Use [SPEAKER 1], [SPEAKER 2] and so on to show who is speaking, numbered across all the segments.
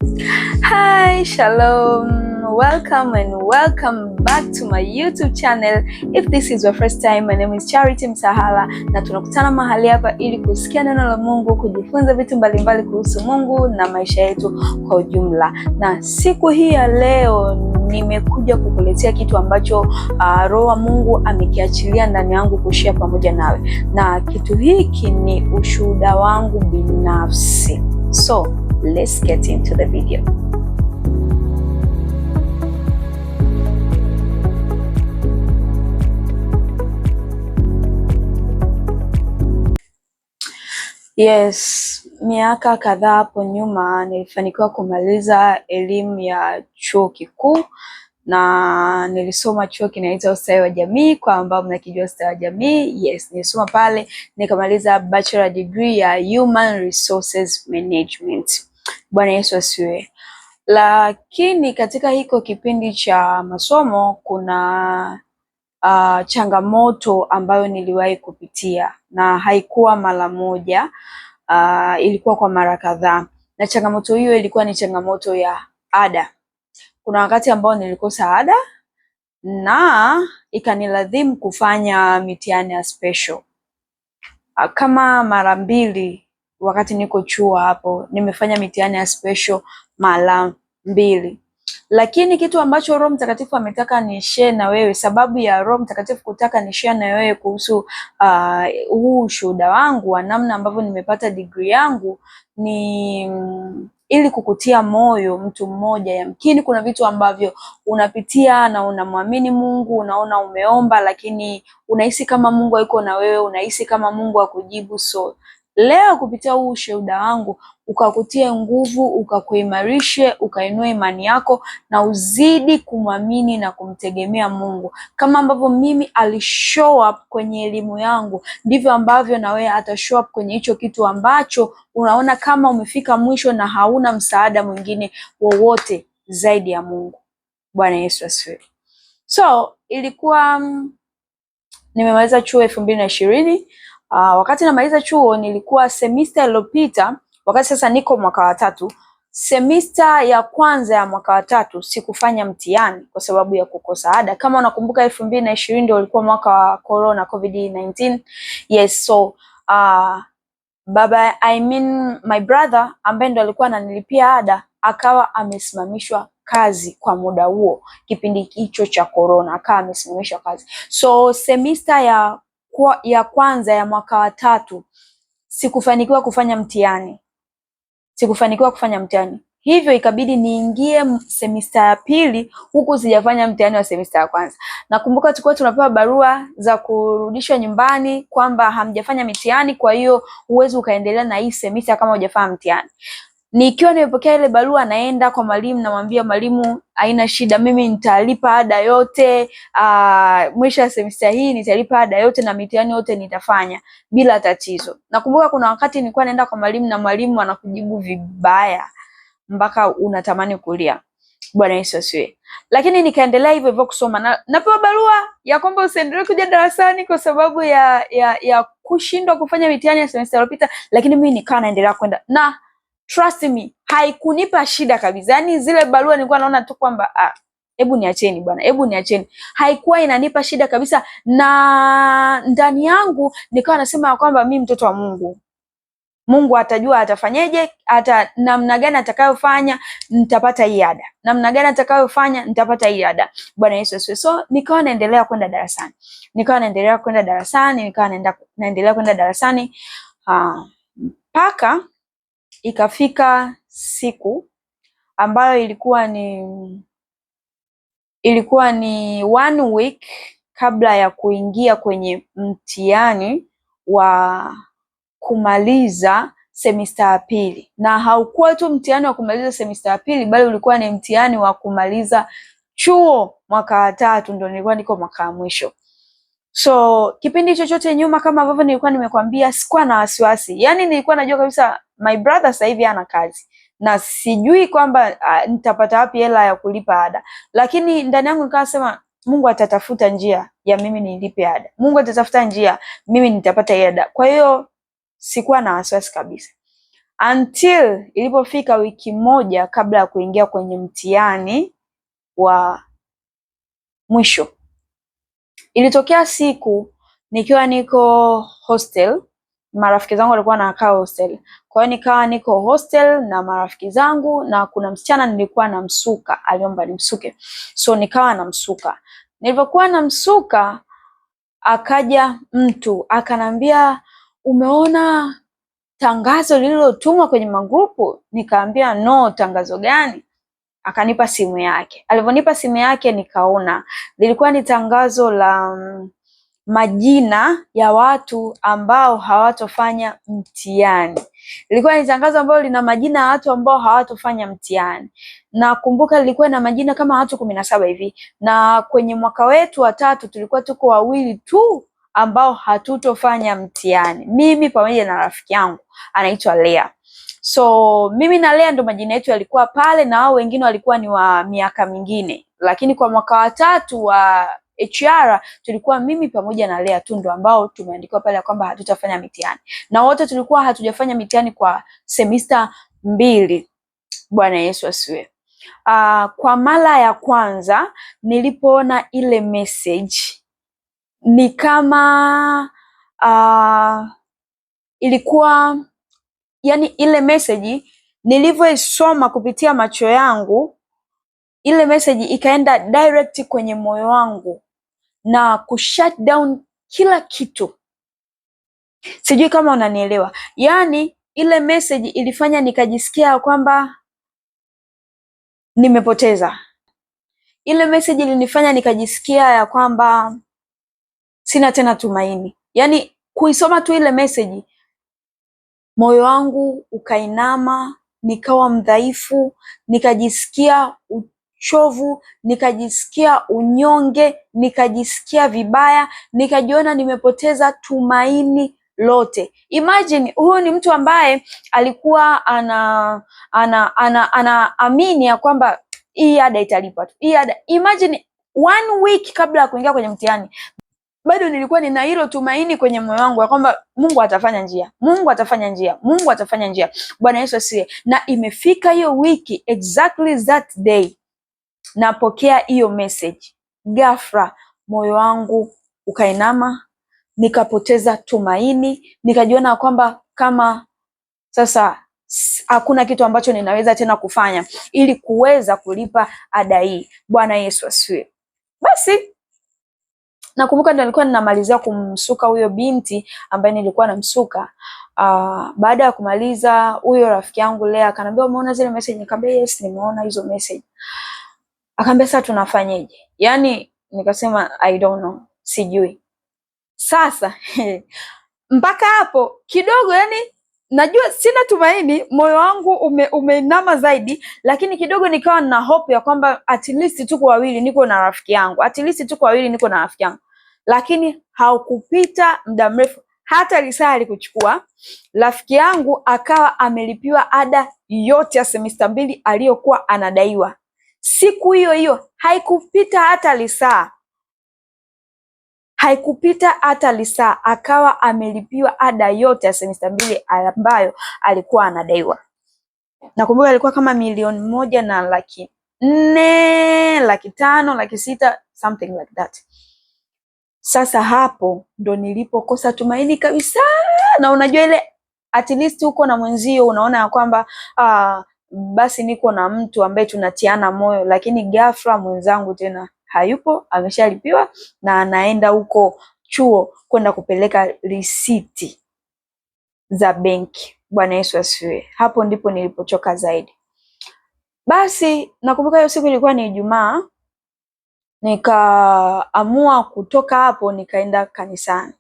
[SPEAKER 1] Hi, shalom, welcome and welcome back to my YouTube channel. If this is your first time, my name is Charity Msahala na tunakutana mahali hapa ili kusikia neno la Mungu, kujifunza vitu mbalimbali kuhusu Mungu na maisha yetu kwa ujumla. Na siku hii ya leo nimekuja kukuletea kitu ambacho Roho wa Mungu amekiachilia ndani yangu kushare pamoja nawe, na kitu hiki ni ushuhuda wangu binafsi. So let's get into the video. Yes, miaka kadhaa hapo nyuma nilifanikiwa kumaliza elimu ya chuo kikuu na nilisoma chuo kinaitwa Ustawi wa Jamii. Kwa ambao mnakijua Ustawi wa Jamii, yes, nilisoma pale nikamaliza bachelor degree ya Human Resources Management. Bwana Yesu asifiwe. Lakini katika hiko kipindi cha masomo kuna changamoto ambayo niliwahi kupitia, na haikuwa mara moja, ilikuwa kwa mara kadhaa. Na changamoto hiyo ilikuwa ni changamoto ya ada. Kuna wakati ambao nilikosa ada na ikanilazimu kufanya mitihani ya special. Kama mara mbili wakati niko chuo hapo nimefanya mitihani ya special mara mbili. Lakini kitu ambacho Roho Mtakatifu ametaka ni share na wewe, sababu ya Roho Mtakatifu kutaka ni share na wewe kuhusu huu ushuhuda wangu wa namna ambavyo nimepata degree yangu ni ili kukutia moyo mtu mmoja. Yamkini kuna vitu ambavyo unapitia na unamwamini Mungu, unaona umeomba lakini unahisi kama Mungu hayuko na wewe, unahisi kama Mungu hakujibu. So leo kupitia huu ushuhuda wangu ukakutie nguvu, ukakuimarishe, ukainue imani yako na uzidi kumwamini na kumtegemea Mungu. Kama ambavyo mimi alishow up kwenye elimu yangu, ndivyo ambavyo na wewe atashow up kwenye hicho kitu ambacho unaona kama umefika mwisho na hauna msaada mwingine wowote zaidi ya Mungu. Bwana Yesu asifiwe. So ilikuwa nimemaliza chuo 2020. Wakati namaliza chuo nilikuwa semester iliyopita, wakati sasa niko mwaka wa 3, semester ya kwanza ya mwaka wa 3 sikufanya mtihani kwa sababu ya kukosa ada. Kama unakumbuka 2020 ndio ulikuwa mwaka wa corona, COVID-19. Yes, so my brother ambaye ndo alikuwa ananilipia ada akawa amesimamishwa kazi kwa muda huo, kipindi hicho cha corona akawa amesimamishwa kazi. So semester ya kwanza ya mwaka wa 3 sikufanikiwa kufanya mtihani. Hivyo ikabidi niingie semester ya pili huku sijafanya mtihani wa semester ya kwanza. Nakumbuka tulikuwa tunapewa barua za kurudishwa nyumbani kwamba hamjafanya mitihani, kwa hiyo huwezi ukaendelea na hii semester kama hujafanya mtihani. Nikiwa nimepokea ile barua, naenda kwa mwalimu, namwambia mwalimu, haina shida, mimi nitalipa ada yote, mwisho wa semester hii nitalipa ada yote na mitihani yote nitafanya bila tatizo. Nakumbuka kuna wakati nilikuwa naenda kwa mwalimu na mwalimu anakujibu vibaya mpaka unatamani kulia. Bwana Yesu asifiwe. Lakini nikaendelea hivyo hivyo kusoma na napewa barua ya kwamba usiendelee kuja darasani kwa sababu ya kushindwa kufanya mitihani ya semester iliyopita, lakini mimi nikawa naendelea kwenda, na trust me, haikunipa shida kabisa. Yaani zile barua nilikuwa naona tu kwamba hebu niacheni bwana, hebu niacheni. Haikuwa inanipa shida kabisa, na ndani yangu nikawa nasema kwamba mimi mtoto wa Mungu. Mungu atajua atafanyeje, namna gani atakayofanya nitapata hii ada. Namna gani atakayofanya nitapata hii ada. Bwana Yesu asifiwe. So nikawa naendelea kwenda darasani. Mpaka ikafika siku ambayo ilikuwa ni 1 week kabla ya kuingia kwenye mtihani wa kumaliza semester ya pili. Na haukuwa tu mtihani wa kumaliza semester ya pili, bali ulikuwa ni mtihani wa kumaliza chuo mwaka wa 3, ndio nilikuwa niko mwaka wa mwisho. So kipindi chochote nyuma, kama ambavyo nilikuwa nimekwambia, sikuwa na wasiwasi. Yaani nilikuwa najua kabisa my brother sasa hivi hana kazi na sijui kwamba nitapata wapi hela ya kulipa ada, lakini ndani yangu nikawa sema Mungu atatafuta njia ya mimi nilipe ada. Mungu atatafuta njia mimi nitapata hii ada. Kwa hiyo sikuwa na wasiwasi kabisa. until ilipofika wiki moja kabla ya kuingia kwenye mtihani wa mwisho. Ilitokea siku nikiwa niko hostel, marafiki zangu walikuwa wanakaa hostel. Kwa hiyo nikawa niko hostel na marafiki zangu, na kuna msichana nilikuwa namsuka, aliomba nimsuke. So nikawa namsuka. Nilipokuwa namsuka, akaja mtu akanambia, umeona tangazo lililotumwa kwenye magrupu? Nikaambia no, tangazo gani? Akanipa simu yake. Alivyonipa simu yake, nikaona lilikuwa ni tangazo la majina ya watu ambao hawatofanya mtihani. Lilikuwa ni tangazo ambalo lina majina ya watu ambao hawatofanya mtihani. Na kumbuka lilikuwa na majina kama watu 17 hivi. Na kwenye mwaka wetu wa 3 tulikuwa tuko wawili tu ambao hatutofanya mtihani. Mimi pamoja na rafiki yangu anaitwa Lea. So mimi na Lea ndo majina yetu yalikuwa pale, na wao wengine walikuwa ni wa miaka mingine. Lakini kwa mwaka wa 3 wa HR tulikuwa mimi pamoja na Lea tu ndo ambao tumeandikiwa pale kwamba hatutafanya mitihani. Na wote tulikuwa hatujafanya mitihani kwa semester 2. Bwana Yesu asiwe. Kwa mara ya kwanza nilipoona ile message ni kama ilikuwa, yani ile message nilivyoisoma kupitia macho yangu, ile message ikaenda direct kwenye moyo wangu na kushut down kila kitu. Sijui kama unanielewa. Yani ile message ilifanya nikajisikia kwamba nimepoteza. Ile message ilinifanya nikajisikia ya kwamba sina tena tumaini. Yani kuisoma tu ile message, moyo wangu ukainama, nikawa mdhaifu, nikajisikia uchovu, nikajisikia unyonge, nikajisikia vibaya, nikajiona nimepoteza tumaini lote. Imagine huyu ni mtu ambaye alikuwa anaamini ya kwamba hii ada italipa tu. Hii ada, imagine 1 week kabla ya kuingia kwenye mtihani, bado nilikuwa nina hilo tumaini kwenye moyo wangu ya kwamba Mungu atafanya njia, Mungu atafanya njia, Mungu atafanya njia. Bwana Yesu asifiwe. Na imefika hiyo wiki, exactly that day, napokea hiyo message. Ghafla moyo wangu ukainama, nikapoteza tumaini, nikajiona kwamba kama sasa hakuna kitu ambacho ninaweza tena kufanya ili kuweza kulipa ada hii. Bwana Yesu asifiwe. Basi nakumbuka ndio nilikuwa ninamalizia kumsuka huyo binti ambaye nilikuwa namsuka. Baada ya kumaliza, huyo rafiki yangu Lea akaniambia, umeona zile message? Nikamwambia yes, nimeona hizo message. Akaniambia sasa tunafanyaje? Yani nikasema I don't know, sijui. Sasa mpaka hapo kidogo, yani najua sina tumaini, moyo wangu umeinama zaidi, lakini kidogo nikawa na hope ya kwamba at least tuko wawili niko na rafiki yangu, at least tuko wawili niko na rafiki yangu. Lakini haukupita muda mrefu, hata risaa alikuchukua, rafiki yangu akawa amelipiwa ada yote ya semester 2 aliyokuwa anadaiwa. Siku hiyo hiyo, haikupita hata risaa, akawa amelipiwa ada yote ya semester 2 ambayo alikuwa anadaiwa. Nakumbuka alikuwa kama 1,400,000 na 400,000, 500,000, 600,000, something like that. Sasa hapo ndo nilipokosa tumaini kabisa. Na unajua ile at least uko na mwenzio, unaona ya kwamba basi niko na mtu ambaye tunatiana moyo, lakini ghafla mwenzangu tena hayupo, ameshalipiwa na anaenda huko chuo kwenda kupeleka risiti za benki. Bwana Yesu asifiwe. Hapo ndipo nilipochoka zaidi. Basi nakumbuka hiyo siku ilikuwa ni Ijumaa, nikaamua kutoka hapo nikaenda kanisani.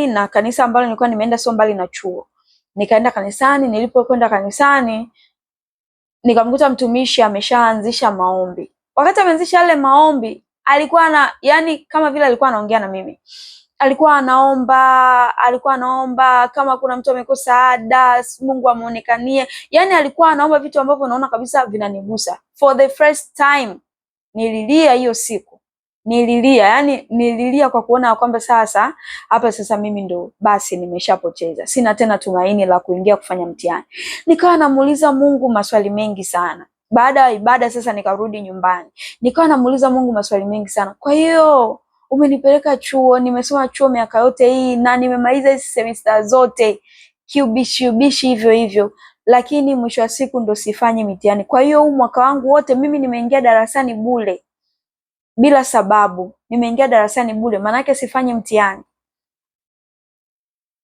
[SPEAKER 1] Na kanisa ambalo nilikuwa nimeenda sio mbali na chuo. Nikaenda kanisani, nilipokwenda kanisani nikamkuta mtumishi ameshaanzisha maombi. Wakati ameanzisha yale maombi, alikuwa yani kama vile alikuwa anaongea na mimi. Alikuwa anaomba kama kuna mtu amekosa ada, Mungu amuonekanie. Yani alikuwa anaomba vitu ambavyo naona kabisa vinanigusa. For the first time nililia hiyo siku. nililia, yani nililia kwa kuona kwamba sasa mimi ndo basi nimeshapoteza, sina tena tumaini la kuingia kufanya mtihani. Nikawa namuuliza Mungu maswali mengi sana. Baada ya ibada sasa nikarudi nyumbani, nikawa namuuliza Mungu maswali mengi sana. Kwa hiyo umenipeleka chuo, nimesoma chuo miaka yote hii na nimemaliza hizi semester zote kiubishi hivyo hivyo, lakini mwisho wa siku ndo sifanyi mitihani. Kwa hiyo huu mwaka wangu wote mimi nimeingia darasani bure bila sababu, nimeingia darasani bure, manake sifanyi mtihani.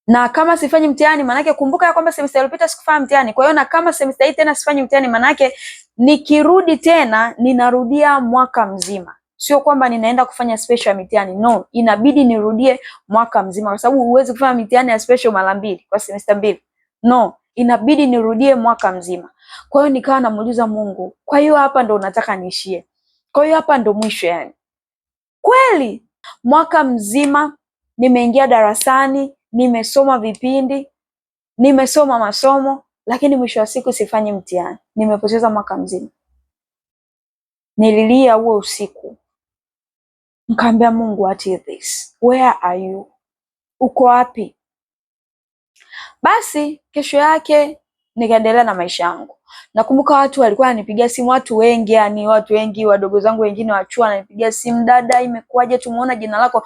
[SPEAKER 1] Na kama sifanyi mtihani, manake kumbuka ya kwamba semester iliyopita sikufanya mtihani. Kwa hiyo na kama semester hii tena sifanyi mtihani, manake nikirudi tena ninarudia mwaka mzima. Sio kwamba ninaenda kufanya special mitihani, no, inabidi nirudie mwaka mzima, kwa sababu huwezi kufanya mitihani ya special mara mbili kwa semester mbili. No, inabidi nirudie mwaka mzima. Kwa hiyo nikawa namuuliza Mungu, kwa hiyo hapa ndo unataka niishie? Kwa hiyo hapa ndo mwisho yani? Kweli mwaka mzima nimeingia darasani, nimesoma vipindi, nimesoma masomo, lakini mwisho wa siku sifanyi mtihani. Nimepoteza mwaka mzima. Nililia huo usiku, nikamwambia Mungu, what is this? Where are you? Uko wapi? Basi kesho yake nikaendelea na maisha yangu. Nakumbuka watu walikuwa wananipigia simu, watu wengi, wadogo zangu wengine wa chuo wananipigia simu, dada, imekuwaje, tumuona jina lako.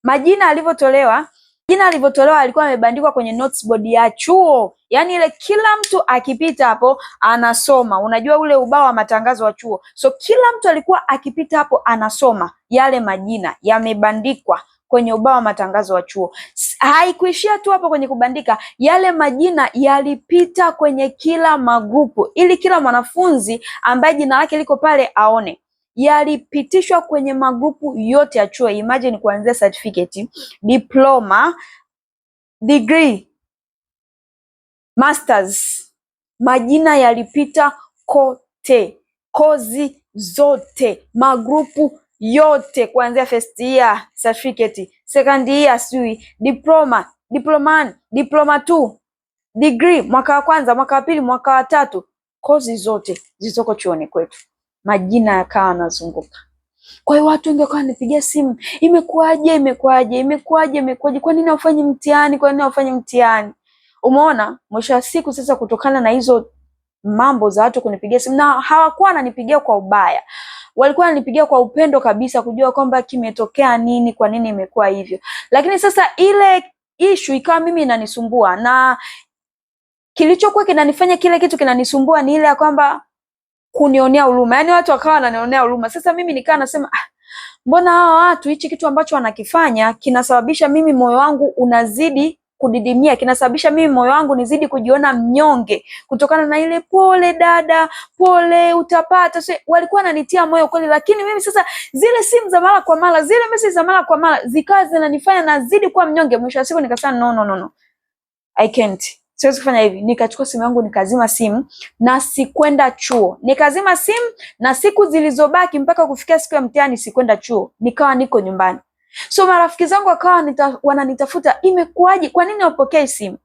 [SPEAKER 1] Na jina alivyotolewa alikuwa amebandikwa kwenye notes board ya chuo. Yaani ile kila mtu akipita hapo anasoma. Unajua ule ubao wa matangazo wa chuo. So kila mtu alikuwa akipita hapo anasoma yale majina yamebandikwa kwenye ubao wa matangazo wa chuo. Haikuishia tu hapo kwenye kubandika, yale majina yalipita kwenye kila magrupu ili kila mwanafunzi ambaye jina lake liko pale aone. Yalipitishwa kwenye magrupu yote ya chuo. Imagine kuanzia certificate, diploma, degree, masters. Majina yalipita kote, kozi zote, magrupu yote, kuanzia first year certificate, second year diploma, diploma 1, diploma 2, degree, mwaka wa kwanza, mwaka wa pili, mwaka wa tatu, kozi zote zilizoko chuoni kwetu. Majina yakawa yanazunguka. Kwa hiyo watu wengi wakawa wanipigia simu, imekuaje? Kwa nini haufanyi mtihani? Umeona, mwisho wa siku sasa, kutokana na hizo mambo za watu kunipigia simu, na hawakuwa wananipigia kwa ubaya, walikuwa wananipigia kwa upendo kabisa, kujua kwamba kimetokea nini, kwa nini imekuwa hivyo. Lakini sasa ile issue ikawa mimi inanisumbua, na kilichokuwa kinanifanya kile kitu kinanisumbua ni ile ya kwamba kunionea huruma. Yaani watu wakawa wananionea huruma. Sasa mimi nikawa nasema, mbona hawa watu hichi kitu ambacho wanakifanya kinasababisha mimi moyo wangu unazidi kudidimia, kinasababisha mimi moyo wangu nizidi kujiona mnyonge kutokana na ile pole dada, pole utapata. So, walikuwa wananitia moyo kweli, lakini mimi sasa zile simu za mara kwa mara, zile message za mara kwa mara zikawa zinanifanya nazidi kuwa mnyonge. Mwisho wa siku nikasema no. I can't. Siwezi kufanya hivi. Nikachukua simu yangu nikazima simu na sikwenda chuo. Nikazima simu na siku zilizobaki mpaka kufikia siku ya mtihani sikwenda chuo. Nikawa niko nyumbani. So marafiki zangu wakawa wananitafuta, imekuaje? Kwa nini hupokei simu?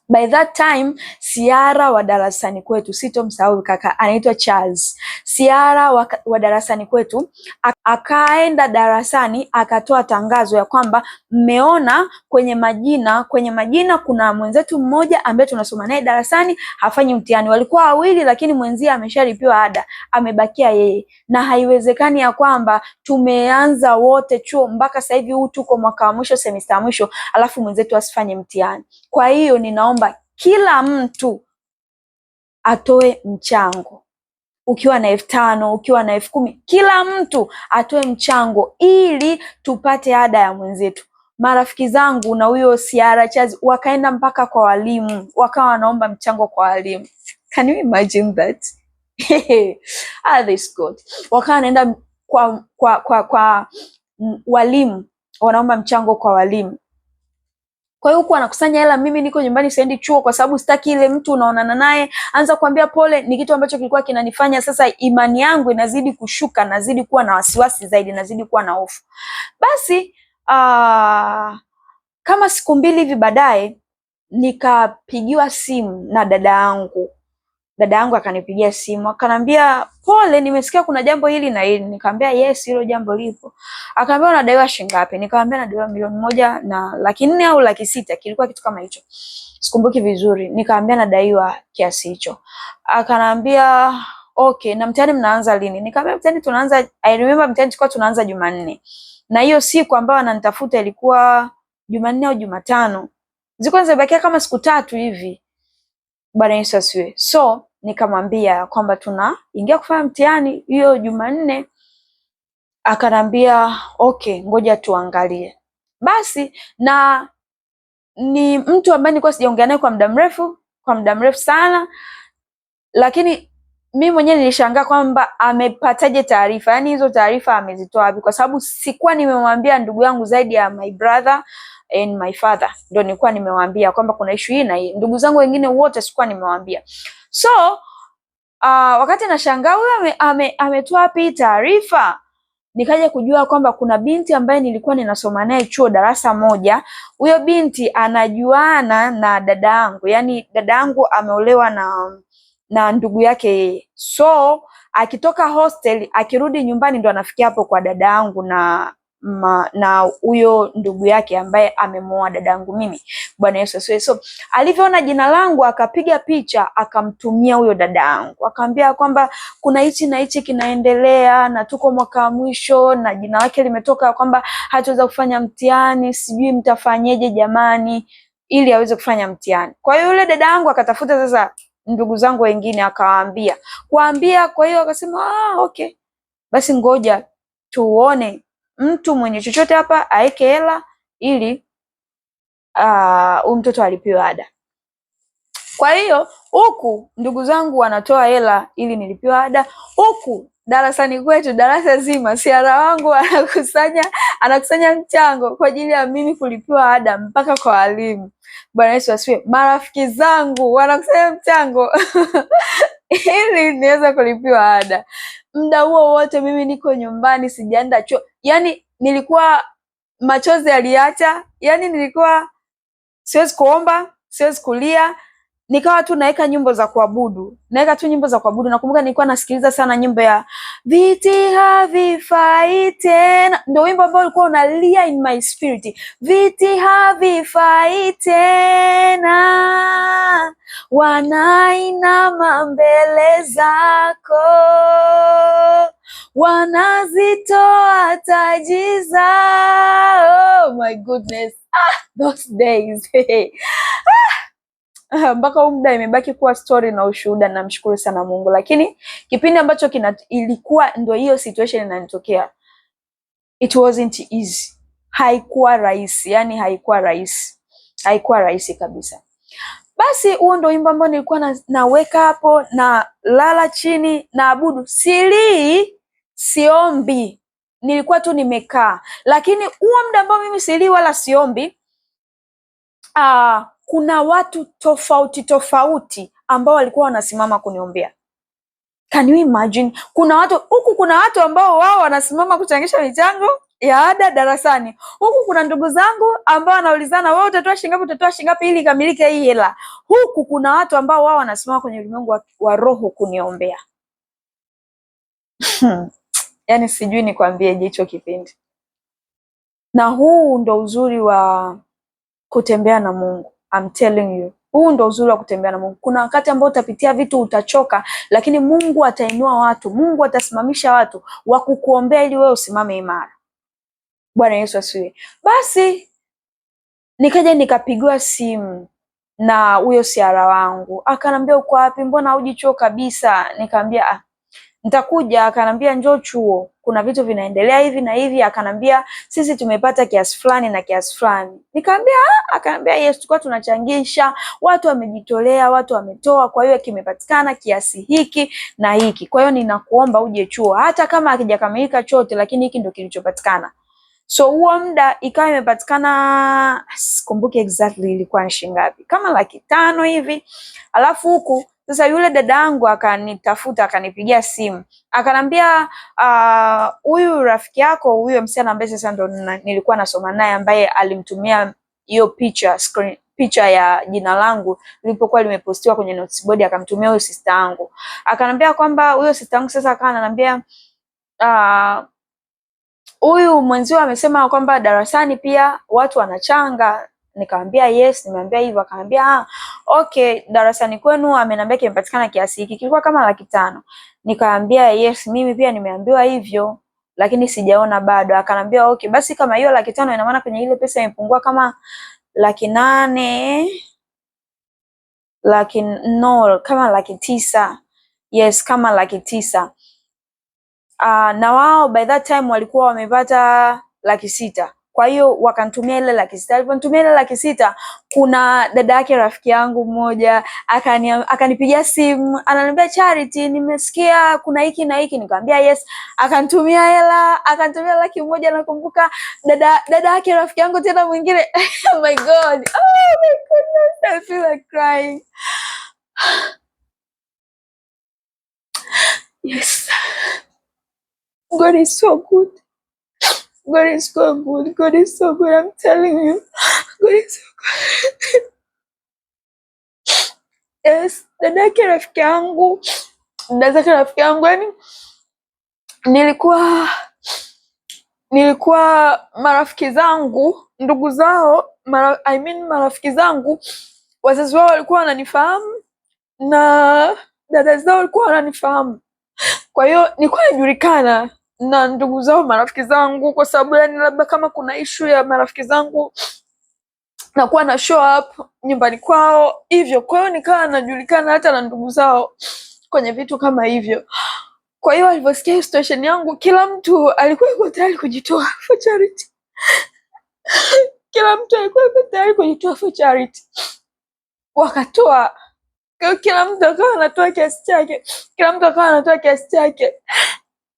[SPEAKER 1] By that time, Siara wa darasani kwetu, sitomsahau kaka, anaitwa Charles. Siara wa darasani kwetu akaenda darasani akatoa tangazo ya kwamba mmeona kwenye majina kuna mwenzetu mmoja ambaye tunasoma naye darasani hafanyi mtihani. Walikuwa wawili lakini mwenzie ameshalipiwa ada, amebakia yeye, na haiwezekani ya kwamba tumeanza wote chuo mpaka sasa hivi tuko mwaka wa mwisho, semester ya mwisho, alafu mwenzetu asifanye mtihani. Kwa hiyo ninaomba kila mtu atoe mchango. Ukiwa na 5,000, ukiwa na 10,000, kila mtu atoe mchango ili tupate ada ya mwenzetu. Marafiki zangu na huyo Siara Chazi wakaenda mpaka kwa walimu, wakawa wanaomba mchango kwa walimu. Can you imagine that? This God. Wakawa wanaenda kwa walimu, wanaomba mchango kwa walimu. Kwa hiyo huku anakusanya hela, mimi niko nyumbani siendi chuo kwa sababu sitaki ile mtu unaonana naye anza kuambia pole. Ni kitu ambacho kilikuwa kinanifanya sasa imani yangu inazidi kushuka, nazidi kuwa na wasiwasi zaidi, nazidi kuwa na hofu. Basi kama siku 2 hivi baadaye nikapigiwa simu na dada dada yangu akanipigia simu akanambia, pole, nimesikia kuna jambo hili na hili. Nikamwambia yes, hilo jambo lipo. Akanambia unadaiwa shilingi ngapi? Nikamwambia nadaiwa 1,400,000 na 400,000 au 600,000, kilikuwa kitu kama hicho, sikumbuki vizuri. Nikamwambia nadaiwa kiasi hicho. Akanambia okay, na mtihani mnaanza lini? Nikamwambia mtihani tunaanza, I remember mtihani tulikuwa tunaanza Jumanne, na hiyo siku ambayo ananitafuta ilikuwa Jumanne au Jumatano, zilikuwa zimebakia kama siku 3 hivi. Bwana Yesu asifiwe. So nikamwambia kwamba tunaingia kufanya mtihani hiyo Jumanne. Akanambia okay, ngoja tuangalie. Basi, na ni mtu ambaye nilikuwa sijaongea naye kwa muda mrefu sana, lakini mimi mwenyewe nilishangaa kwamba amepataje taarifa, yani hizo taarifa amezitoa wapi, kwa sababu sikuwa nimemwambia ndugu yangu zaidi ya my brother and my father, ndio nilikuwa nimemwambia kwamba kuna issue hii na hii. Ndugu zangu wengine wote sikuwa nimemwambia. So wakati nashangaa huyo ametoa wapi taarifa, nikaja kujua kwamba kuna binti ambaye nilikuwa ninasoma naye chuo darasa moja. Huyo binti anajuana na dada yangu, yani dada yangu ameolewa na ndugu yake. So akitoka hostel akirudi nyumbani ndo anafikia hapo kwa dada yangu na huyo ndugu yake ambaye amemoa dada yangu mimi. Bwana Yesu asifiwe. So alivyoona jina langu akapiga picha akamtumia huyo dada yangu, akamwambia kwamba kuna hichi na hichi kinaendelea na tuko mwaka wa mwisho na jina lake limetoka kwamba hataweza kufanya mtihani, sijui mtafanyeje jamani, ili aweze kufanya mtihani. Kwa hiyo yule dada yangu akatafuta sasa ndugu zangu wengine akawaambia. Kwa hiyo akasema okay, basi ngoja tuone mtu mwenye chochote hapa aeke hela ili huyu mtoto alipiwe ada. Kwa hiyo huku ndugu zangu wanatoa hela ili nilipiwe ada, huku darasani kwetu, darasa zima, siara wangu anakusanya mchango kwa ajili ya mimi kulipiwa ada mpaka kwa walimu. Bwana Yesu asifiwe. Marafiki zangu wanakusanya mchango ili niweze kulipiwa ada. Muda huo wote mimi niko nyumbani, sijaenda chuo. Yani nilikuwa machozi yaliacha, yani nilikuwa siwezi kuomba, siwezi kulia, nikawa tu naeka nyimbo za kuabudu. Nakumbuka nilikuwa nasikiliza sana nyimbo ya viti havifai tena, ndio wimbo ambao ulikuwa unalia in my spirit. Viti havifai tena, wanainama mbele zako, wanazitoa taji zao. Oh my goodness, those days mpaka muda imebaki kuwa story na ushuhuda. Namshukuru sana Mungu. Lakini kipindi ambacho ilikuwa ndio hiyo situation inanitokea, it wasn't easy. Haikuwa rahisi, yani haikuwa rahisi kabisa. Basi huo ndio wimbo ambao nilikuwa naweka hapo, na lala chini na abudu, siombi, nilikuwa tu nimekaa. Lakini huo muda ambao mimi silii wala siombi, kuna watu tofauti ambao walikuwa wanasimama kuniombea. Can you imagine? Kuna watu ambao wao wanasimama kuchangisha michango ya ada darasani. Huku kuna ndugu zangu ambao wanaulizana, wewe utatoa shilingi ngapi ili ikamilike hii hela. Huku kuna watu ambao wao wanasimama kwenye ulimwengu wa roho kuniombea. Yani sijui nikwambieje hicho kipindi. Na huu ndo uzuri wa kutembea na Mungu. I'm telling you. Huu ndo uzuri wa kutembea na Mungu. Kuna wakati ambao utapitia vitu, utachoka, lakini Mungu atainua watu, Mungu atasimamisha watu wa kukuombea ili wewe usimame imara. Bwana Yesu asifiwe. Basi nikaja nikapigiwa simu na huyo siara wangu. Akanambia uko wapi? Mbona huji chuo kabisa? Nikamwambia nitakuja. Akanambia njoo chuo, kuna vitu vinaendelea hivi na hivi. Akanambia sisi tumepata kiasi fulani na kiasi fulani. Nikamwambia akanambia yes, tulikuwa tunachangisha, watu wamejitolea, watu wametoa, kwa hiyo kimepatikana kiasi hiki na hiki. Kwa hiyo ninakuomba uje chuo, hata kama hakijakamilika chote, lakini hiki ndio kilichopatikana. So huo muda ikawa imepatikana, sikumbuki exactly ilikuwa ni shilingi ngapi, kama 500,000 hivi. Alafu huku sasa yule dadangu akanitafuta, akanipigia simu, akanambia huyu rafiki yako, huyo msichana ambaye sasa ndo nilikuwa nasoma naye, ambaye alimtumia hiyo picha picha ya jina langu lilipokuwa limepostiwa kwenye notice board, akamtumia huyo sister yangu. Akanambia kwamba huyo sister yangu sasa akawa ananiambia huyu mwenzio amesema kwamba darasani pia watu wanachanga. Nikamwambia yes, nimeambia hivyo. Akamwambia okay, darasani kwenu ameniambia kimepatikana kiasi hiki, kilikuwa kama 500,000. Nikamwambia yes, mimi pia nimeambiwa hivyo, lakini sijaona bado. Akanambia okay, basi kama hiyo 500,000 ina maana kwenye ile pesa imepungua kama 800,000, kama 900,000. Yes, kama 900,000. Na wao by that time walikuwa wamepata 600,000. Kwa hiyo wakanitumia ile 600,000. Aliponitumia ile 600,000, kuna dada yake rafiki yangu mmoja akanipigia simu, ananiambia Charity, nimesikia kuna hiki na hiki. Nikamwambia yes. Akanitumia hela, akanitumia 100,000. Nakumbuka dada yake rafiki yangu tena mwingine. Oh my god. Oh my goodness, I feel like crying. Yes. God is so good. God is so good. God is so good. I'm telling you. God is so good. Yes, dada yake rafiki yangu, yani nilikuwa marafiki zangu, ndugu zao, marafiki zangu, wazazi wao walikuwa wananifahamu na dada zao walikuwa wananifahamu. Kwa hiyo nilikuwa najulikana na ndugu zao, marafiki zangu, kwa sababu yani labda kama kuna issue ya marafiki zangu nakuwa na show up nyumbani kwao hivyo. Kwa hiyo nikawa najulikana hata na ndugu zao kwenye vitu kama hivyo. Kwa hiyo alivyosikia situation yangu, kila mtu alikuwa yuko tayari kujitoa for charity. Kila mtu alikuwa yuko tayari kujitoa for charity. Wakatoa. Kila mtu akawa anatoa kiasi chake.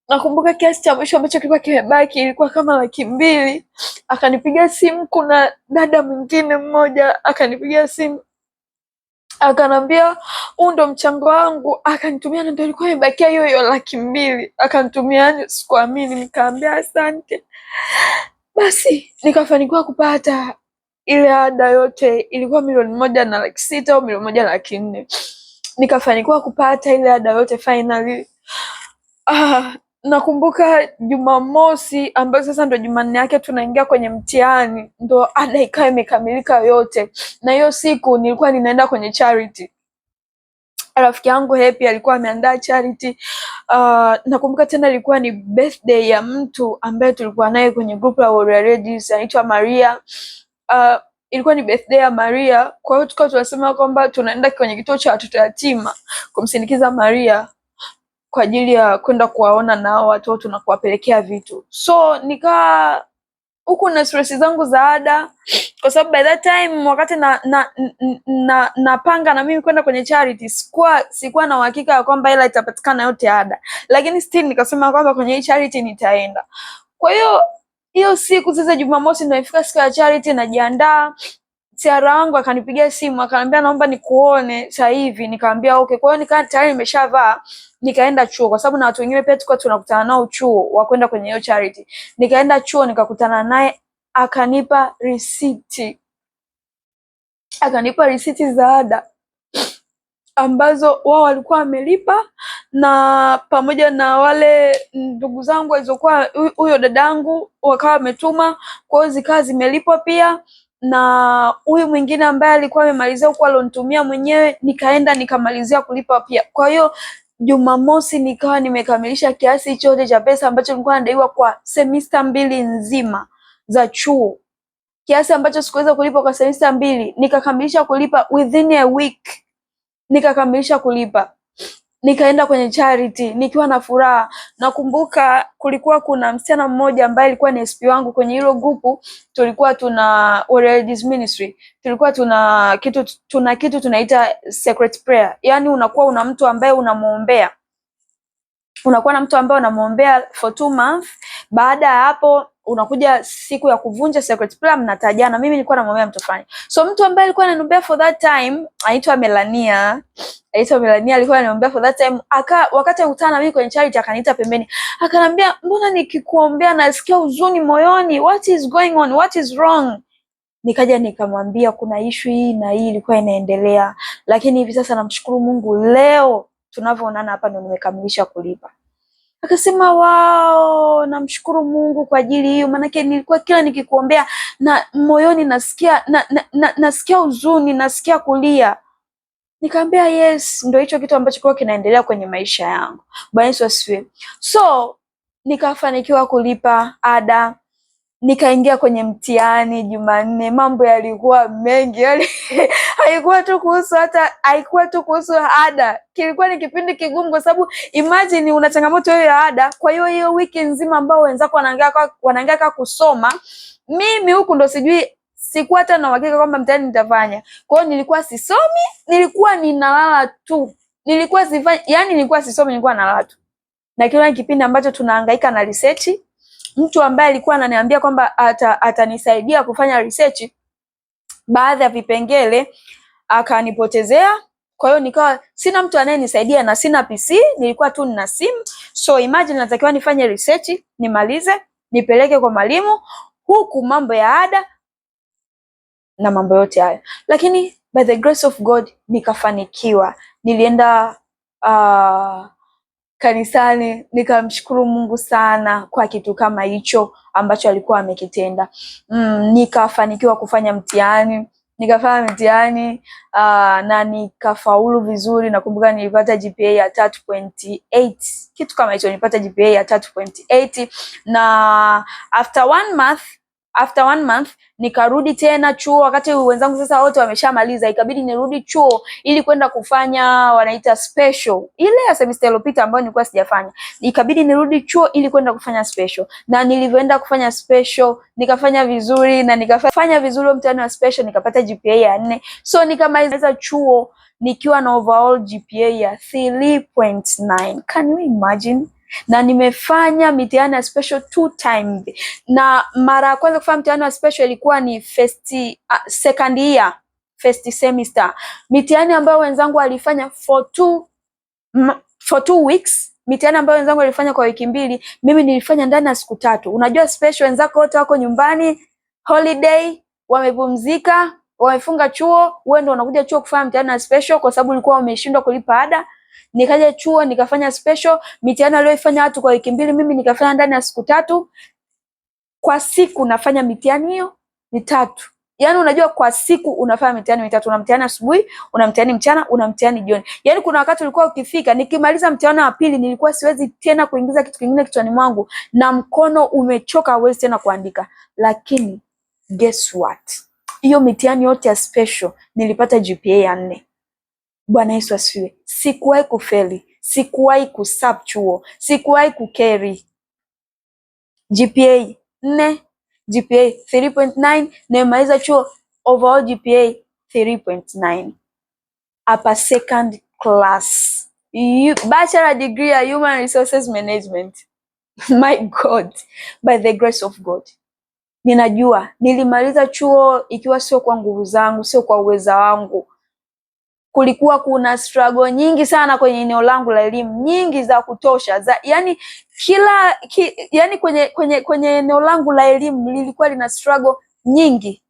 [SPEAKER 1] Nakumbuka kiasi cha mwisho ambacho kilikuwa kimebaki ilikuwa kama 200,000. Akanipigia simu, kuna dada mwingine mmoja akanipigia simu, akanambia huu ndo mchango wangu. Akanitumia na ndio ilikuwa imebakia hiyo 200,000. Akanitumia, sikuamini. Nikaambia asante. Basi nikafanikiwa kupata ile ada yote, ilikuwa 1,600,000 au 1,400,000. Nikafanikiwa kupata ile ada yote finally. Nakumbuka Jumamosi ambayo sasa ndo Jumanne yake tunaingia kwenye mtihani, ndo ada ikawa imekamilika yote. Na hiyo siku nilikuwa ninaenda kwenye charity. Rafiki yangu Happy alikuwa ameandaa charity. Nakumbuka tena ilikuwa ni birthday ya mtu ambaye tulikuwa naye kwenye group la Warrior Ladies, anaitwa Maria. Ilikuwa ni birthday ya Maria. Kwa hiyo tukao tunasema kwamba tunaenda kwenye kituo cha watoto yatima kumsindikiza Maria kwa ajili ya kwenda kuwaona nao watoto na kuwapelekea vitu. So nika huku na stress zangu za ada, kwa sababu by that time wakati napanga na mimi kwenda kwenye charity, sikuwa na uhakika ya kwamba hela itapatikana yote ada, lakini still nikasema kwamba kwenye hii charity nitaenda. Kwa hiyo siku sasa Jumamosi ndio ifika siku ya charity, najiandaa. Tiara wangu akanipigia simu, akaniambia naomba nikuone sasa hivi. Nikamwambia okay. Kwa hiyo nikaa tayari nimeshavaa, nikaenda chuo, kwa sababu na watu wengine pia tulikuwa tunakutana nao chuo wa kwenda kwenye hiyo charity. Nikaenda chuo, nikakutana naye, akanipa risiti za ada ambazo wao walikuwa wamelipa, na pamoja na wale ndugu zangu walizokuwa, huyo dadangu wakawa wametuma, kwa hiyo zikawa zimelipwa pia. Na huyu mwingine ambaye alikuwa amemalizia huko alonitumia mwenyewe, nikaenda nikamalizia kulipa pia. Kwa hiyo Jumamosi nikawa nimekamilisha kiasi chote cha pesa ambacho nilikuwa nadaiwa kwa semester 2 nzima za chuo. Kiasi ambacho sikuweza kulipa kwa semester 2, nikakamilisha kulipa within a week. Nikakamilisha kulipa. Nikaenda kwenye charity nikiwa na furaha. Nakumbuka kulikuwa kuna msichana mmoja ambaye alikuwa ni SP wangu kwenye hilo grupu. Tulikuwa tuna Warrior Ladies Ministry. Tulikuwa tuna kitu tunaita secret prayer. Yaani unakuwa una mtu ambaye unamuombea. Unakuwa na mtu ambaye unamuombea for 2 months. Baada ya hapo unakuja siku ya kuvunja secret prayer, mnatajana. Mimi nilikuwa namuombea mtu fulani. So mtu ambaye alikuwa ananiombea for that time anaitwa Melania. Alikuwa ananiombea for that time. Wakati akutana na mimi kwenye charity, akaniita pembeni. Akanambia, mbona nikikuombea nasikia huzuni moyoni? What is going on? What is wrong? Nikaja nikamwambia kuna issue hii na hii ilikuwa inaendelea, lakini hivi sasa namshukuru Mungu leo tunavyoonana hapa ndo nimekamilisha kulipa. Akasema wao, namshukuru Mungu kwa ajili hiyo, maanake nilikuwa kila nikikuombea na moyoni nasikia huzuni, nasikia kulia. Nikamwambia yes, ndio hicho kitu ambacho kwa kinaendelea kwenye maisha yangu. Bwana Yesu asifiwe. So nikafanikiwa kulipa ada, nikaingia kwenye mtihani Jumanne. Mambo yalikuwa mengi, yani haikuwa tu kuhusu ada. Kilikuwa ni kipindi kigumu kwa sababu imagine una changamoto hiyo ya ada. Kwa hiyo wiki nzima ambao wenzako wanahangaika kusoma, mimi huku ndo sikuwa hata na uhakika kwamba mtihani nitafanya. Kwa hiyo nilikuwa sisomi, nilikuwa ninalala tu. Nilikuwa sisomi, nilikuwa nalala tu. Na kile kipindi ambacho tunahangaika na research, mtu ambaye alikuwa ananiambia kwamba atanisaidia kufanya research baadhi ya vipengele akanipotezea. Kwa hiyo nikawa sina mtu anayenisaidia na sina PC, nilikuwa tu nina simu. So imagine natakiwa nifanye research, nimalize, nipeleke kwa mwalimu, huku mambo ya ada na mambo yote haya. Lakini by the grace of God nikafanikiwa. Nilienda kanisani, nikamshukuru Mungu sana kwa kitu kama hicho ambacho alikuwa amekitenda. Nikafanikiwa kufanya mtihani, nikafanya mtihani na nikafaulu vizuri. Nakumbuka nilipata GPA ya 3.8, kitu kama hicho, nilipata GPA ya 3.8 na after one month nikarudi tena chuo, wakati wenzangu sasa wote wameshamaliza. Ikabidi nirudi chuo ili kwenda kufanya wanaita special, ile ya semester iliyopita ambayo nilikuwa sijafanya. Ikabidi nirudi chuo ili kwenda kufanya special, na nilivyoenda kufanya special nikafanya vizuri, na nikafanya vizuri mtihani wa special nikapata GPA ya 4. So nikamaliza chuo nikiwa na overall GPA ya 3.9. Can you imagine? Na nimefanya mitihani ya special 2 times. Na mara ya kwanza kufanya mtihani wa special ilikuwa ni second year, first semester. Mitihani ambayo wenzangu walifanya for 2 weeks, mitihani ambayo wenzangu walifanya kwa wiki 2, mimi nilifanya ndani ya siku 3. Unajua special wenzako wote wako nyumbani, holiday, wamepumzika, wamefunga chuo, wewe ndio unakuja chuo kufanya mtihani wa special kwa sababu ulikuwa umeshindwa kulipa ada. Nikaja chuo nikafanya special, mitihani aliyoifanya watu kwa wiki 2, mimi nikafanya ndani ya siku 3. Kwa siku nafanya mitihani hiyo 3. Yaani unajua kwa siku unafanya mitihani 3. Una mtihani asubuhi, una mtihani mchana, una mtihani jioni. Yaani kuna wakati ulikuwa ukifika nikimaliza mtihani wa pili nilikuwa siwezi tena kuingiza kitu kingine kichwani mwangu na mkono umechoka, hauwezi tena kuandika. Lakini guess what? Hiyo mitihani yote ya special nilipata GPA ya 4. Bwana Yesu asifiwe. Sikuwahi kufeli, sikuwahi kusub chuo, sikuwahi kukeri. GPA 4, GPA 3.9, nimemaliza chuo overall GPA 3.9. Upper second class. Bachelor degree ya Human Resources Management. My God, by the grace of God. Ninajua nilimaliza chuo ikiwa sio kwa nguvu zangu, sio kwa uweza wangu. Kulikuwa kuna struggle nyingi sana kwenye eneo langu la elimu, nyingi za kutosha. Yani kwenye eneo langu la elimu lilikuwa lina struggle nyingi,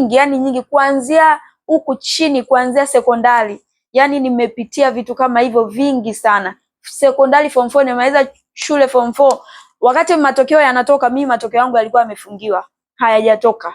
[SPEAKER 1] yani nyingi, kuanzia huku chini, kuanzia sekondari. Yani nimepitia vitu kama hivyo vingi sana. Sekondari form 4, nimemaliza shule form 4. Wakati matokeo yanatoka, mimi matokeo yangu yalikuwa yamefungiwa, hayajatoka.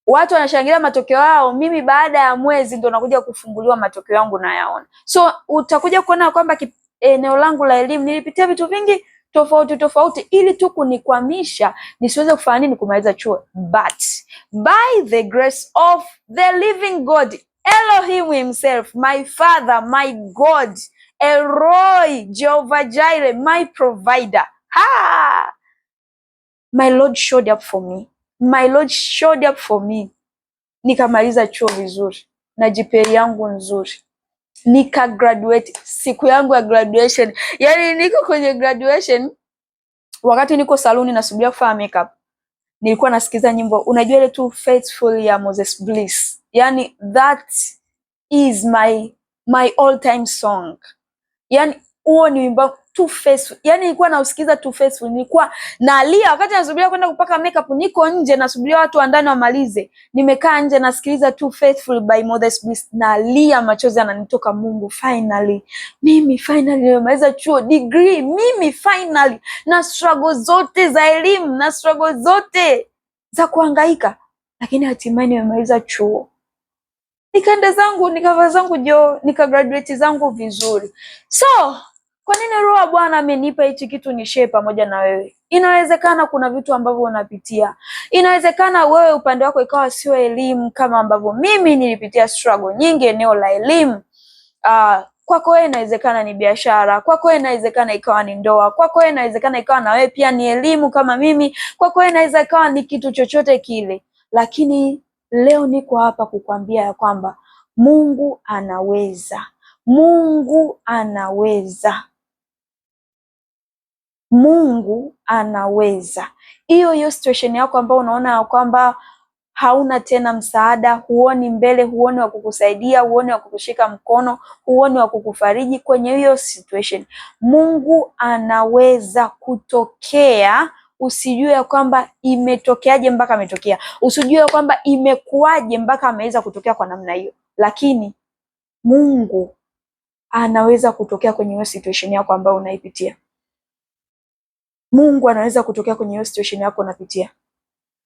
[SPEAKER 1] Watu wanashangilia matokeo yao, mimi baada ya mwezi ndo nakuja kufunguliwa matokeo yangu na yaona. So utakuja kuona kwamba eneo langu la elimu nilipitia vitu vingi tofauti ili tu kunikwamisha nisiweze kufanya nini, kumaliza chuo. But by the grace of the living God, Elohim himself, my Father, my God, Elroy, Jehovah Jireh, my provider. My Lord showed up for me. My Lord showed up for me. Nikamaliza chuo vizuri na GPA yangu nzuri. Nika graduate siku yangu ya graduation. Yani niko kwenye graduation, wakati niko saluni nasubiria kufanya makeup, nilikuwa nasikiza nyimbo, unajua ile tu Faithful ya Moses Bliss. Yani that is my all time song. Yani huo ni wimbo too faithful. Yani nilikuwa nausikiza too faithful. Nilikuwa nalia wakati nasubiria kwenda kupaka makeup, niko nje nasubiria watu wa ndani wamalize. Nimekaa nje nasikiliza Too Faithful by Modest Bliss. Nalia, machozi yananitoka. Mungu, finally. Mimi finally nimemaliza chuo, degree. Mimi finally, na struggle zote za elimu, na struggle zote za kuhangaika, lakini hatimaye nimemaliza chuo. Nikaenda zangu, nikavaa zangu jo, nikagraduate zangu vizuri. So, kwa nini Roho Bwana amenipa hichi kitu ni share pamoja na wewe? Inawezekana kuna vitu ambavyo unapitia. Inawezekana wewe upande wako ikawa sio elimu kama ambavyo mimi nilipitia struggle nyingi eneo la elimu. Kwako wewe inawezekana ni biashara, kwako wewe inawezekana ikawa ni ndoa, kwako wewe inawezekana ikawa na wewe pia ni elimu kama mimi, kwako wewe inaweza ikawa ni kitu chochote kile. Lakini leo niko hapa kukwambia ya kwamba Mungu anaweza. Mungu anaweza. Mungu anaweza. Hiyo situation yako ambayo unaona ya kwamba hauna tena msaada, huoni mbele, huoni wa kukusaidia, huoni wa kukushika mkono, huoni wa kukufariji kwenye hiyo situation, Mungu anaweza kutokea. Usijue ya kwamba imetokeaje mpaka ametokea. Usijue ya kwamba imekuwaje mpaka ameweza kutokea kwa namna hiyo. Lakini Mungu anaweza kutokea kwenye hiyo situation yako ambayo unaipitia. Mungu anaweza kutokea kwenye hiyo situation yako unapitia.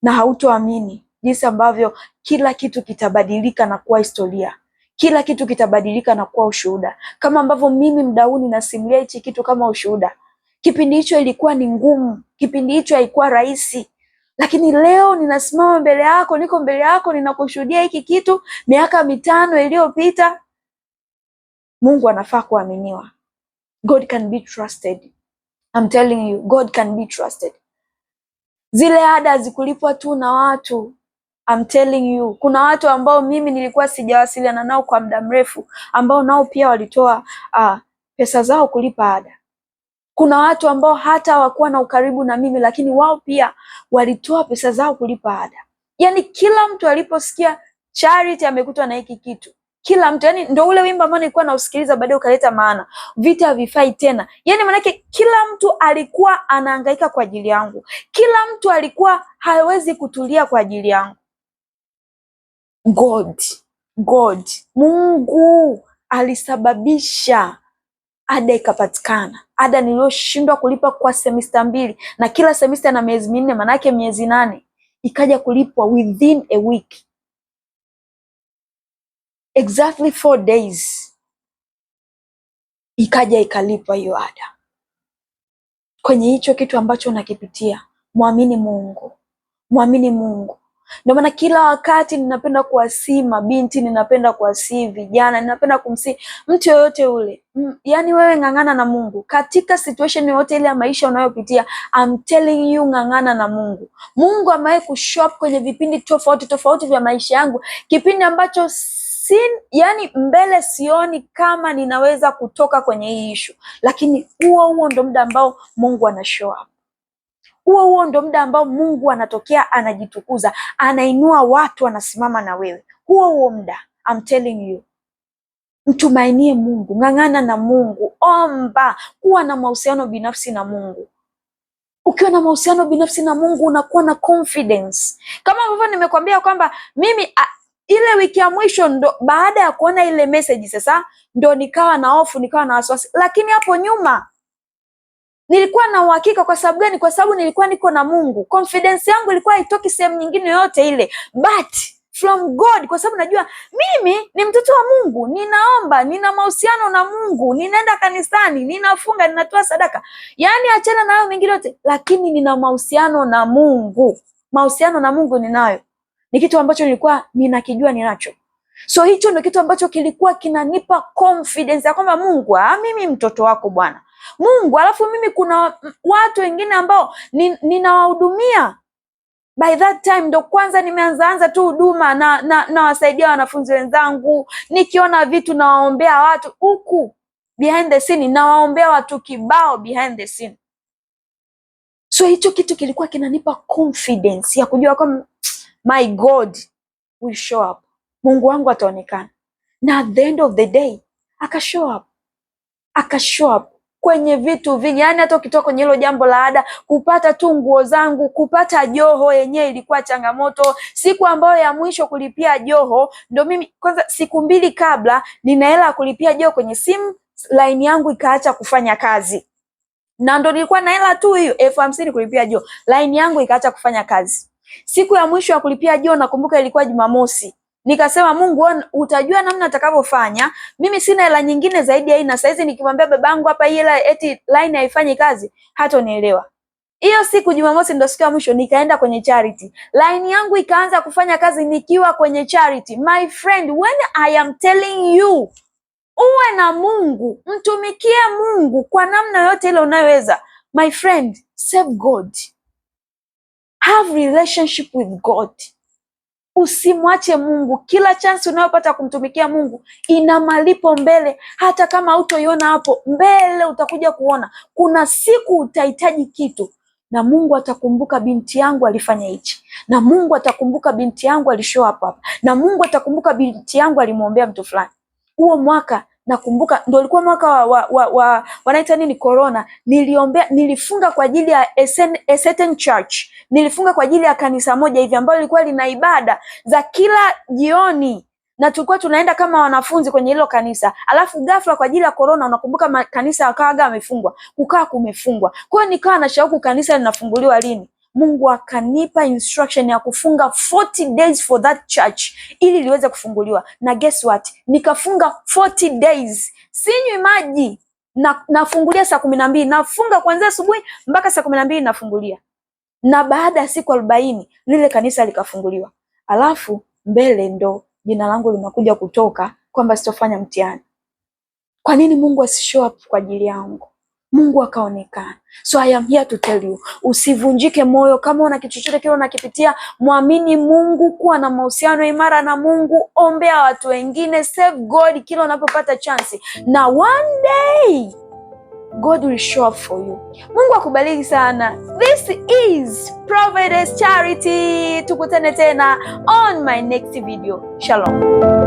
[SPEAKER 1] Na hautoamini jinsi ambavyo kila kitu kitabadilika na kuwa historia. Kila kitu kitabadilika na kuwa ushuhuda. Kama ambavyo mimi mdauni nasimulia hichi kitu kama ushuhuda. Kipindi hicho ilikuwa ni ngumu. Kipindi hicho haikuwa rahisi. Lakini leo ninasimama mbele yako, niko mbele yako, ninakushuhudia hiki kitu miaka 5 iliyopita. Mungu anafaa kuaminiwa. God can be trusted. I'm telling you, God can be trusted. Zile ada zikulipwa tu na watu. I'm telling you, kuna watu ambao mimi nilikuwa sijawasiliana nao kwa muda mrefu, ambao nao pia walitoa pesa zao kulipa ada. Kuna watu ambao hata hawakuwa na ukaribu na mimi, lakini wao pia walitoa pesa zao kulipa ada. Yani kila mtu aliposikia Charity amekutwa na hiki kitu, kila mtu, yani ndio ule wimbo ambao nilikuwa nausikiliza baadaye ukaleta maana, vita havifai tena. Yani manake kila mtu alikuwa anahangaika kwa ajili yangu. Kila mtu alikuwa hawezi kutulia kwa ajili yangu. God, Mungu alisababisha ada ikapatikana. Ada niliyoshindwa kulipa kwa semester 2, na kila semester na miezi 4, manake miezi 8, ikaja kulipwa within a week. Exactly 4 days. Ikaja ikalipwa hiyo ada. Kwenye hicho kitu ambacho unakipitia, muamini Mungu. Muamini Mungu. Ndio maana kila wakati ninapenda kuwasihi mabinti, ninapenda kuwasihi vijana, ninapenda kumsihi mtu yoyote ule. Yani wewe ng'ang'ana na Mungu. Katika situation yoyote ile ya maisha unayopitia, I'm telling you, ng'ang'ana na Mungu. Mungu amewahi kushop kwenye vipindi tofauti tofauti vya maisha yangu. Kipindi ambacho yani mbele sioni kama ninaweza kutoka kwenye hii issue. Lakini huo ndo muda ambao Mungu ana show up. Huo ndo muda ambao Mungu anatokea, anajitukuza, anainua watu, anasimama na wewe. Huo muda, I'm telling you. Mtumainie Mungu, ng'ang'ana na Mungu, omba, kuwa na mahusiano binafsi na Mungu. Ukiwa na mahusiano binafsi na Mungu unakuwa na confidence. Kama ambavyo nimekwambia kwamba mimi ile wiki ya mwisho ndo baada ya kuona ile message sasa ndo nikawa na hofu, nikawa na wasiwasi. Lakini hapo nyuma nilikuwa na uhakika. Kwa sababu gani? Kwa sababu nilikuwa niko na Mungu. Confidence yangu ilikuwa haitoki sehemu nyingine yote ile, but from God, kwa sababu najua mimi ni mtoto wa Mungu, ninaomba, nina mahusiano na Mungu, ninaenda kanisani, ninafunga, ninatoa sadaka. Yani achana na hayo mengine yote, lakini nina mahusiano na Mungu. Mahusiano na Mungu ninayo. Ni kitu ambacho nilikuwa ninakijua ninacho. So hicho ndio kitu ambacho kilikuwa kinanipa confidence ya kwamba Mungu, mimi mtoto wako Bwana. Mungu, alafu mimi kuna watu wengine ambao ninawahudumia. By that time ndo kwanza nimeanza tu huduma na wasaidia wanafunzi wenzangu. Nikiona vitu nawaombea watu huku behind the scene, nawaombea watu kibao behind the scene. So hicho kitu kilikuwa kinanipa confidence ya kujua kwamba my God will show up. Mungu wangu ataonekana. Na at the end of the day, akashow up. kwenye vitu vingi. Yani hata ukitoka kwenye hilo jambo la ada, kupata tu nguo zangu, kupata joho yenyewe ilikuwa changamoto. Siku ambayo ya mwisho kulipia joho, ndo mimi kwanza siku 2 kabla nina hela ya kulipia joho kwenye simu, line yangu ikaacha kufanya kazi. Na ndo nilikuwa na hela tu hiyo 50,000 kulipia joho, line yangu ikaacha kufanya kazi. Siku ya mwisho ya kulipia joho nakumbuka ilikuwa Jumamosi. Nikasema Mungu utajua namna atakavyofanya. Mimi sina hela nyingine zaidi ya hii, na saizi nikimwambia babangu hapa hii hela eti line haifanyi kazi, hatonielewa. Hiyo siku Jumamosi ndo siku ya mwisho, nikaenda kwenye charity. Line yangu ikaanza kufanya kazi nikiwa kwenye charity. My friend, when I am telling you, uwe na Mungu, mtumikie Mungu kwa namna yote ile unayoweza. My friend, serve God. Have relationship with God. Usimwache Mungu. Kila chance unayopata kumtumikia Mungu ina malipo mbele. Hata kama hutaiona hapo mbele, utakuja kuona kuna siku utahitaji kitu, na Mungu atakumbuka binti yangu alifanya hichi, na Mungu atakumbuka binti yangu alishow up hapa, na Mungu atakumbuka binti yangu alimwombea mtu fulani. Huo mwaka nakumbuka ndio ulikuwa mwaka wanaita nini, corona. Nilifunga kwa ajili ya a certain church. Nilifunga kwa ajili ya kanisa moja hivi ambalo lilikuwa lina ibada za kila jioni, na tulikuwa tunaenda kama wanafunzi kwenye hilo kanisa. Alafu ghafla kwa ajili ya corona, unakumbuka kanisa yakawa yamefungwa, kukaa kumefungwa. Kwa hiyo nikawa na shauku kanisa linafunguliwa lini. Mungu akanipa instruction ya kufunga 40 days for that church ili liweze kufunguliwa. Na guess what? Nikafunga 40 days. Sinywi maji. Nafungulia saa 12. Nafunga kuanzia asubuhi mpaka saa 12 nafungulia. Na baada ya siku 40 lile kanisa likafunguliwa. Alafu mbele ndo jina langu linakuja kutoka kwamba sitofanya mtihani. Kwa nini Mungu asishow up kwa ajili yangu? Mungu akaonekana. So I am here to tell you, usivunjike moyo. Kama una kitu chochote kile unakipitia, muamini Mungu, kuwa na mahusiano imara na Mungu, ombea watu wengine, save God kila unapopata chance, na one day God will show up for you. Mungu akubariki sana. This is Prophetess Charity. Tukutane tena on my next video. Shalom.